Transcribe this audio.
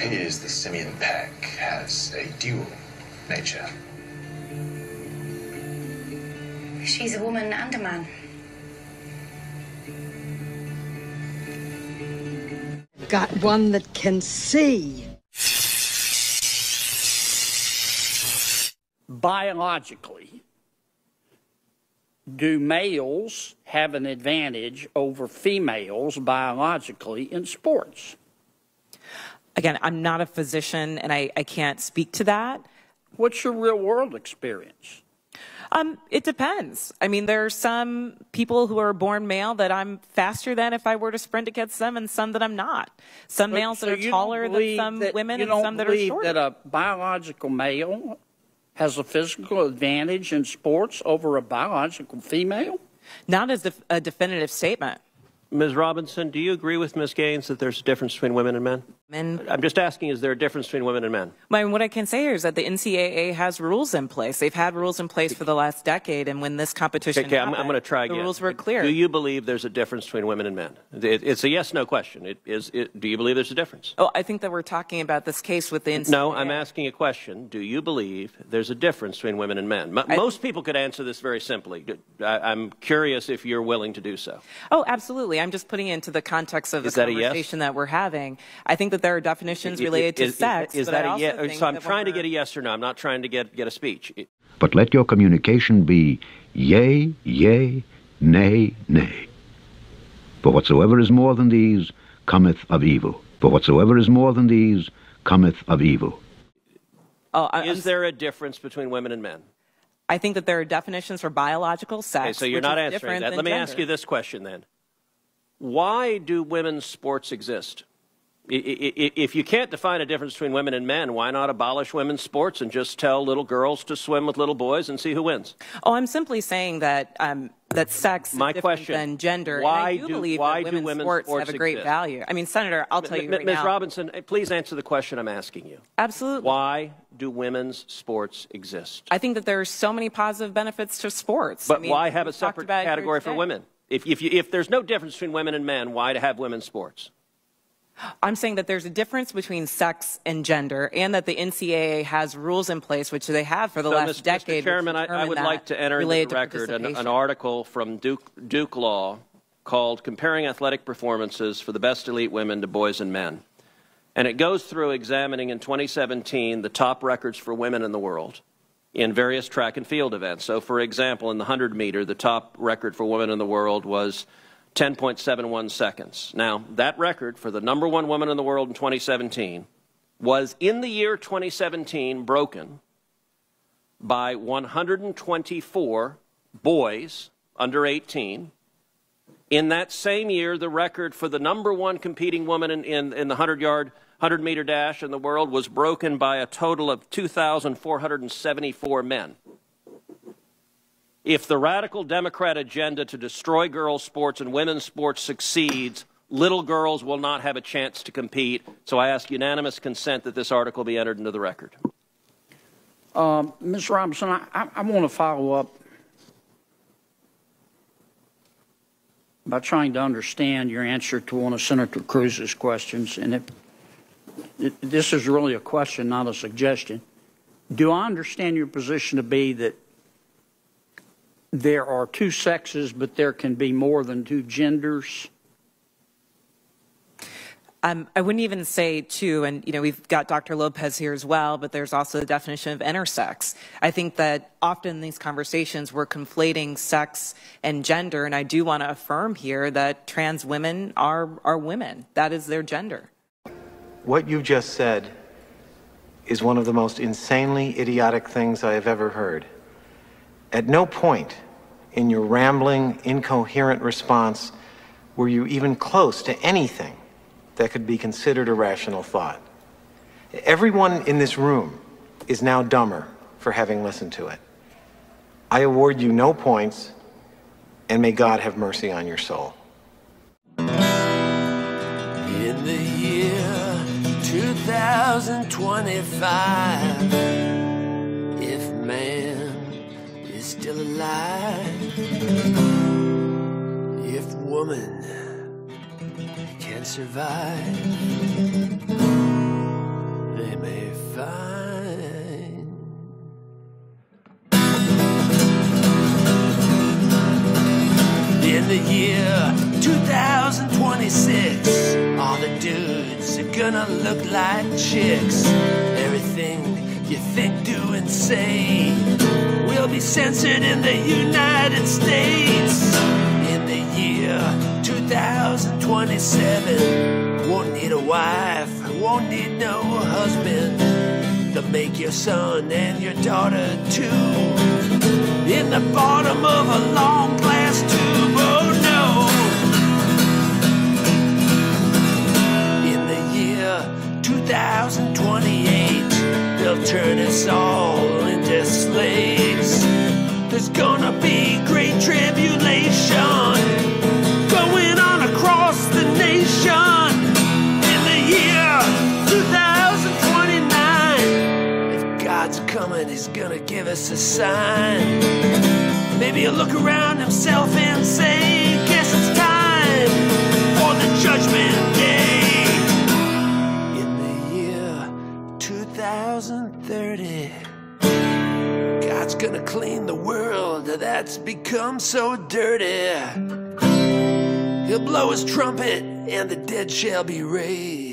appears the simian peck has a dual nature. She's a woman and a man. Got one that can see. Biologically, do males have an advantage over females biologically in sports? Again, I'm not a physician, and I can't speak to that. What's your real-world experience? It depends. I mean, there are some people who are born male that I'm faster than if I were to sprint against them, and some that I'm not. Some males that are taller than some women, and some that are shorter. You don't believe that a biological male has a physical advantage in sports over a biological female? Not as a definitive statement. Ms. Robinson, do you agree with Ms. Gaines that there's a difference between women and men? I'm just asking, is there a difference between women and men? What I can say here is that the NCAA has rules in place. They've had rules in place for the last decade, and when this competition happened, I'm going to try again. The rules were clear. Do you believe there's a difference between women and men? It's a yes-no question. Do you believe there's a difference? Oh, I think that we're talking about this case with the NCAA. No, I'm asking a question. Do you believe there's a difference between women and men? Most people could answer this very simply. I'm curious if you're willing to do so. Oh, absolutely. I'm just putting it into the context of the conversation that we're having. I think that there are definitions related to sex. Is that a yes? So I'm trying to get a yes or no. I'm not trying to get a speech. But let your communication be yea, yea, nay, nay. For whatsoever is more than these cometh of evil. For whatsoever is more than these cometh of evil. Is there a difference between women and men? I think that there are definitions for biological sex. Okay, so you're not answering that. Let me ask you this question then. Why do women's sports exist? If you can't define a difference between women and men, why not abolish women's sports and just tell little girls to swim with little boys and see who wins? Oh, I'm simply saying that that sex is different than gender. Why and I do believe that women's sports have a great value. I mean, Senator, I'll tell you right now. Ms. Robinson, please answer the question I'm asking you. Absolutely. Why do women's sports exist? I think that there are so many positive benefits to sports. But why have a separate category for women? If there's no difference between women and men, why to have women's sports? I'm saying that there's a difference between sex and gender, and that the NCAA has rules in place, which they have for the last decade. Mr. Chairman, I would like to enter into the record an article from Duke Law called Comparing Athletic Performances for the Best Elite Women to Boys and Men. And it goes through examining in 2017 the top records for women in the world in various track and field events. So, for example, in the 100-meter, the top record for women in the world was 10.71 seconds. Now, that record for the #1 woman in the world in 2017 was, in the year 2017, broken by 124 boys under 18. In that same year, the record for the #1 competing woman in the 100-meter dash in the world was broken by a total of 2,474 men. If the radical Democrat agenda to destroy girls' sports and women's sports succeeds, little girls will not have a chance to compete. So I ask unanimous consent that this article be entered into the record. Ms. Robinson, I want to follow up by trying to understand your answer to one of Senator Cruz's questions. And this is really a question, not a suggestion. Do I understand your position to be that there are two sexes, but there can be more than two genders? I wouldn't even say two, and we've got Dr. Lopez here as well, but there's also the definition of intersex. I think that often in these conversations we're conflating sex and gender, and I do want to affirm here that trans women are women. That is their gender. What you just said is one of the most insanely idiotic things I have ever heard. At no point in your rambling, incoherent response were you even close to anything that could be considered a rational thought. Everyone in this room is now dumber for having listened to it. I award you no points, and may God have mercy on your soul. In the year 2025, if man is still alive, if woman can survive, gonna look like chicks. Everything you think, do, and say will be censored in the United States. In the year 2027, won't need a wife, won't need no husband. They'll make your son and your daughter too in the bottom of a long glass tube. Oh no. In the year 2028, they'll turn us all into slaves. There's gonna be great tribulation going on across the nation. In the year 2029, if God's coming, he's gonna give us a sign. Maybe he'll look around himself and say, guess it's time for the judgment day. In the year 2030, God's gonna clean the world that's become so dirty. He'll blow his trumpet and the dead shall be raised.